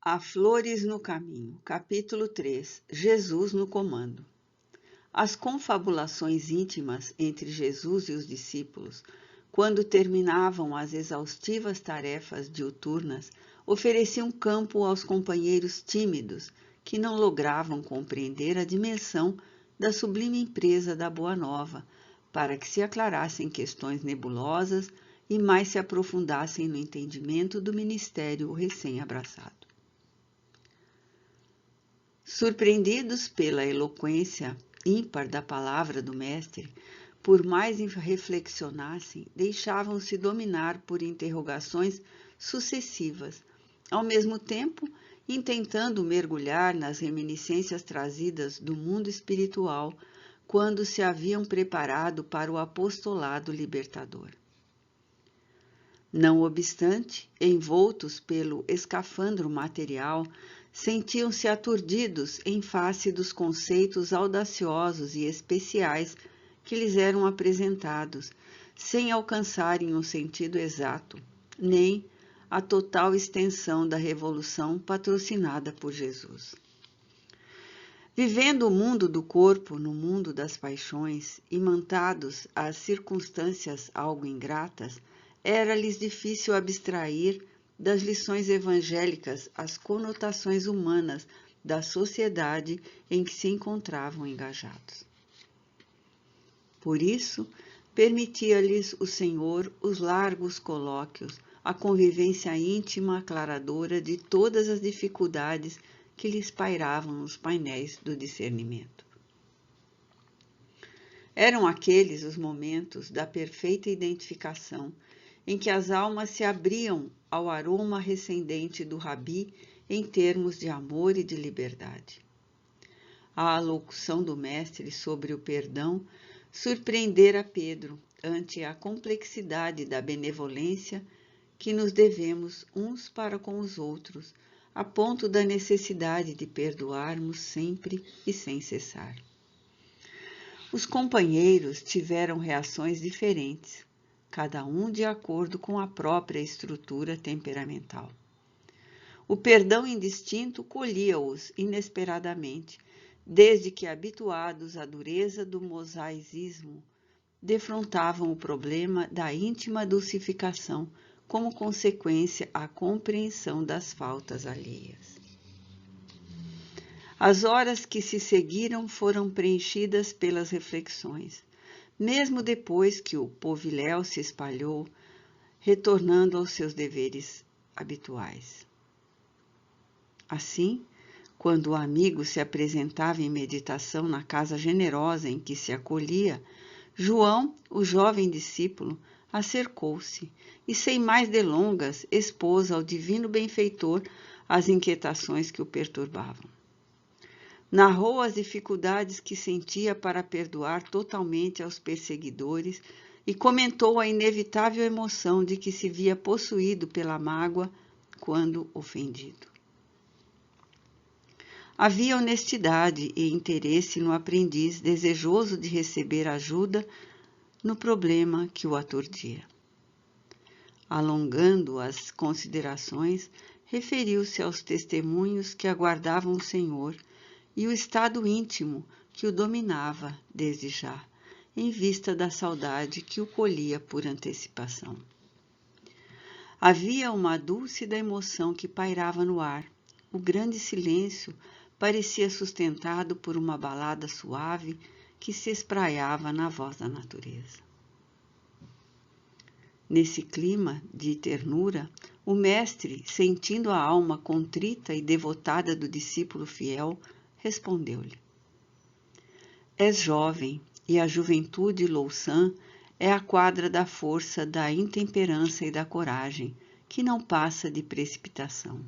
Há flores no caminho. Capítulo 3. Jesus no comando. As confabulações íntimas entre Jesus e os discípulos, quando terminavam as exaustivas tarefas diuturnas, ofereciam campo aos companheiros tímidos que não logravam compreender a dimensão da sublime empresa da Boa Nova, para que se aclarassem questões nebulosas e mais se aprofundassem no entendimento do ministério recém-abraçado. Surpreendidos pela eloquência ímpar da palavra do Mestre, por mais reflexionassem, deixavam-se dominar por interrogações sucessivas, ao mesmo tempo intentando mergulhar nas reminiscências trazidas do mundo espiritual quando se haviam preparado para o apostolado libertador. Não obstante, envoltos pelo escafandro material, sentiam-se aturdidos em face dos conceitos audaciosos e especiais que lhes eram apresentados, sem alcançarem o sentido exato, nem a total extensão da revolução patrocinada por Jesus. Vivendo o mundo do corpo no mundo das paixões, imantados às circunstâncias algo ingratas, era-lhes difícil abstrair das lições evangélicas as conotações humanas da sociedade em que se encontravam engajados. Por isso, permitia-lhes o Senhor os largos colóquios, a convivência íntima aclaradora de todas as dificuldades que lhes pairavam nos painéis do discernimento. Eram aqueles os momentos da perfeita identificação, em que as almas se abriam ao aroma recendente do Rabi em termos de amor e de liberdade. A alocução do Mestre sobre o perdão surpreendera Pedro ante a complexidade da benevolência que nos devemos uns para com os outros, a ponto da necessidade de perdoarmos sempre e sem cessar. Os companheiros tiveram reações diferentes, cada um de acordo com a própria estrutura temperamental. O perdão indistinto colhia-os inesperadamente, desde que, habituados à dureza do mosaicismo, defrontavam o problema da íntima dulcificação como consequência à compreensão das faltas alheias. As horas que se seguiram foram preenchidas pelas reflexões, mesmo depois que o poviléu se espalhou, retornando aos seus deveres habituais. Assim, quando o amigo se apresentava em meditação na casa generosa em que se acolhia, João, o jovem discípulo, acercou-se e, sem mais delongas, expôs ao divino benfeitor as inquietações que o perturbavam. Narrou as dificuldades que sentia para perdoar totalmente aos perseguidores e comentou a inevitável emoção de que se via possuído pela mágoa quando ofendido. Havia honestidade e interesse no aprendiz desejoso de receber ajuda no problema que o aturdia. Alongando as considerações, referiu-se aos testemunhos que aguardavam o Senhor e o estado íntimo que o dominava desde já, em vista da saudade que o colhia por antecipação. Havia uma dúlcida emoção que pairava no ar. O grande silêncio parecia sustentado por uma balada suave que se espraiava na voz da natureza. Nesse clima de ternura, o Mestre, sentindo a alma contrita e devotada do discípulo fiel, respondeu-lhe: És jovem, e a juventude louçã é a quadra da força, da intemperança e da coragem, que não passa de precipitação.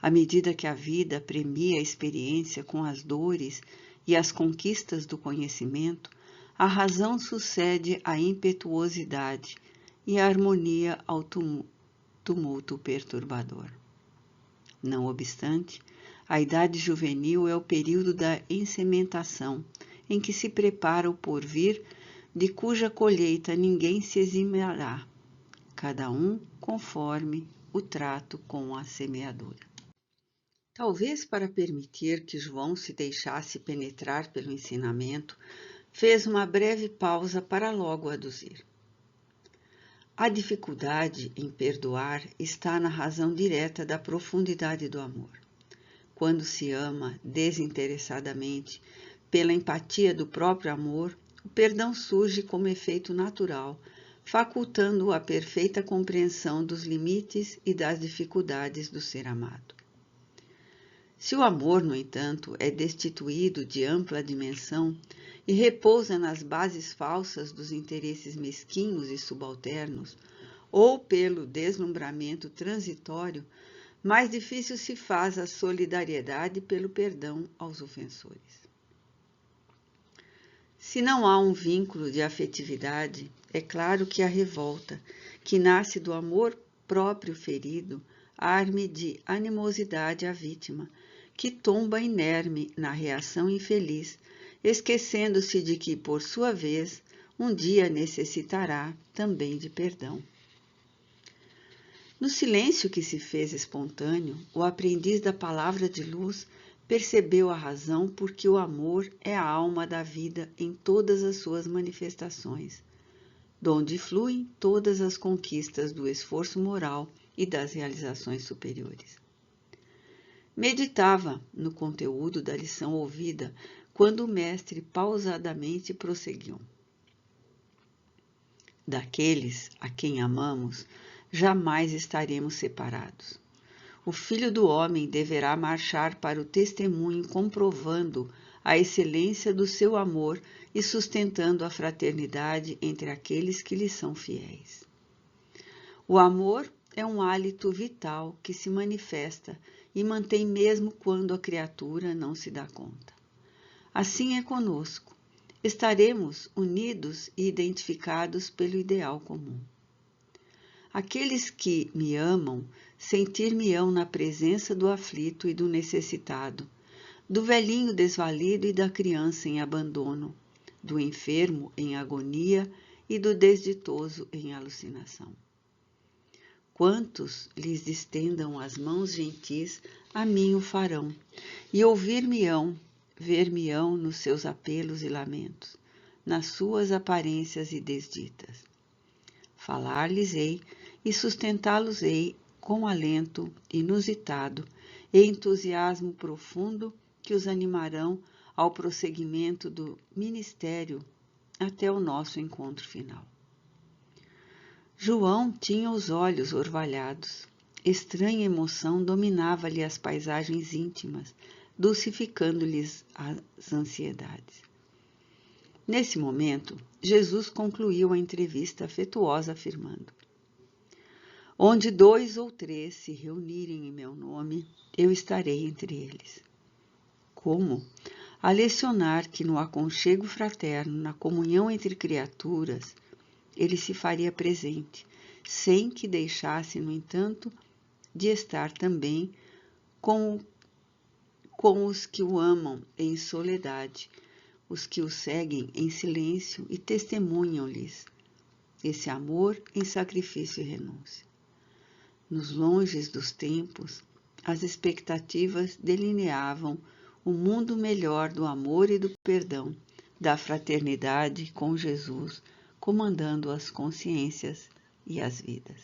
À medida que a vida premia a experiência com as dores e as conquistas do conhecimento, a razão sucede à impetuosidade e a harmonia ao tumulto perturbador. Não obstante, a idade juvenil é o período da ensementação, em que se prepara o porvir, de cuja colheita ninguém se eximirá, cada um conforme o trato com a semeadura. Talvez para permitir que João se deixasse penetrar pelo ensinamento, fez uma breve pausa para logo aduzir. A dificuldade em perdoar está na razão direta da profundidade do amor. Quando se ama desinteressadamente, pela empatia do próprio amor, o perdão surge como efeito natural, facultando a perfeita compreensão dos limites e das dificuldades do ser amado. Se o amor, no entanto, é destituído de ampla dimensão e repousa nas bases falsas dos interesses mesquinhos e subalternos, ou pelo deslumbramento transitório, mais difícil se faz a solidariedade pelo perdão aos ofensores. Se não há um vínculo de afetividade, é claro que a revolta, que nasce do amor próprio ferido, arme de animosidade à vítima, que tomba inerme na reação infeliz, esquecendo-se de que, por sua vez, um dia necessitará também de perdão. No silêncio que se fez espontâneo, o aprendiz da palavra de luz percebeu a razão por que o amor é a alma da vida em todas as suas manifestações, donde fluem todas as conquistas do esforço moral e das realizações superiores. Meditava no conteúdo da lição ouvida quando o mestre pausadamente prosseguiu. Daqueles a quem amamos, jamais estaremos separados. O Filho do Homem deverá marchar para o testemunho, comprovando a excelência do seu amor e sustentando a fraternidade entre aqueles que lhe são fiéis. O amor é um hálito vital que se manifesta e mantém mesmo quando a criatura não se dá conta. Assim é conosco. Estaremos unidos e identificados pelo ideal comum. Aqueles que me amam sentir-me-ão na presença do aflito e do necessitado, do velhinho desvalido e da criança em abandono, do enfermo em agonia e do desditoso em alucinação. Quantos lhes estendam as mãos gentis, a mim o farão, e ouvir-me-ão, ver-me-ão nos seus apelos e lamentos, nas suas aparências e desditas. Falar-lhes-ei e sustentá-los-ei com alento inusitado e entusiasmo profundo que os animarão ao prosseguimento do ministério até o nosso encontro final. João tinha os olhos orvalhados. Estranha emoção dominava-lhe as paisagens íntimas, dulcificando-lhes as ansiedades. Nesse momento, Jesus concluiu a entrevista afetuosa afirmando: Onde 2 ou 3 se reunirem em meu nome, eu estarei entre eles. Como? A lecionar que no aconchego fraterno, na comunhão entre criaturas, ele se faria presente, sem que deixasse, no entanto, de estar também com os que o amam em soledade, os que o seguem em silêncio e testemunham-lhes esse amor em sacrifício e renúncia. Nos longes dos tempos, as expectativas delineavam o mundo melhor do amor e do perdão, da fraternidade com Jesus, comandando as consciências e as vidas.